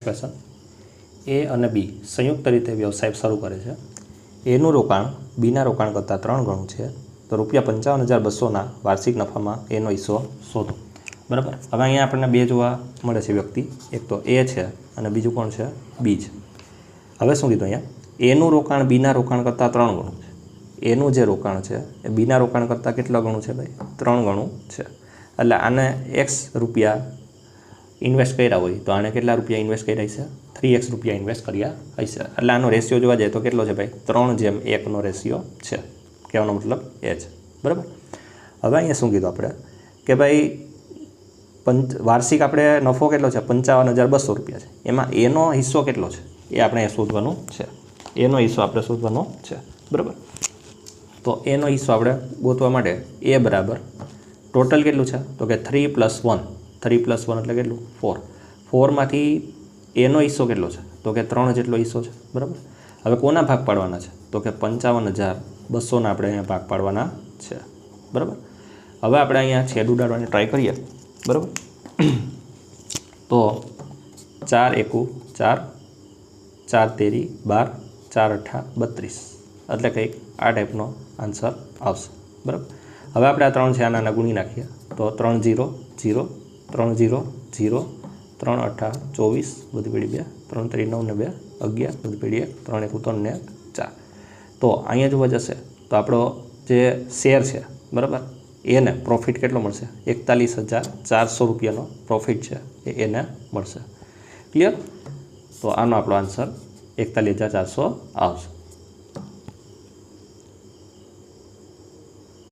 Question ए और B संयुक्त रीते व्यवसाय शुरू करे छे। एनु रोकाण बीना रोकाण करता 3 गणुं छे तो ₹55,200 वार्षिक नफा में एनो हिस्सो शोधो। बराबर। हवे अहींया आपणे बे जोवा मळे छे व्यक्ति, एक तो ए छे अने बीजुं कोण छे बी छे। हवे शुं कीधुं अहींया एनु रोकाण बीना रोकाण करता 3 गणुं छे। एनु जे रोकाण छे ए बीना रोकाण करता केटला गणुं छे भाई 3 गणुं छे। एटले आने x रुपया इन्वेस्ट कर्या होय तो आने केटला रुपया इन्वेस्ट कर्या हशे 3x रुपया इन्वेस्ट कर्या हशे। एटले आनो रेशियो जोवा जाए तो केटलो छे भाई 3:1 नो रेशियो छे। कहेवानो मतलब ए छे। बराबर। हवे अहींया शुं कीधुं आपणे के भाई वार्षिक आपणे नफो केटलो छे 55,200 रुपया छे। एमां एनो हिस्सो केटलो छे ए आपणे शोधवानुं छे। एनो हिस्सो आपणे शोधवानो छे। बराबर। तो एनो हिस्सो आपणे गोतवा माटे ए बराबर टोटल केटलुं छे तो के 3 + 1 3 + 1 एटले केटलुं 4 4 मांथी एनो हिस्सो केटलो छे तो के 3 जेटलो हिस्सो छे। बराबर। हवे कोना भाग पाडवाना छे तो के 55,200 ना आपणे अहींया भाग पाडवाना छे। बराबर। हवे आपणे अहींया छेद उडाडवानी ट्राय करीए। बराबर। तो 4 × 1 = 4 4 × 3 = 12 4 × 8 = 32 एटले कंईक आ टाइपनो आंसर आवशे। बराबर। हवे आपणे आ 3 छे आना गुणी नाखीए तो 3 0 0 3 0 0 3 8 24 बधी पेढ़ी 2 3 3 9 ने 2 11 बधी पेढ़ी 1 3 1 3 ने 4 तो अहींया जोवा जशे तो आपणो जे शेर छे बराबर एने प्रॉफिट केटलो मळशे 41,400 रुपयानो प्रॉफिट छे ए एने मळशे। क्लियर। तो आनो आपणो आंसर 41,400 आवशे।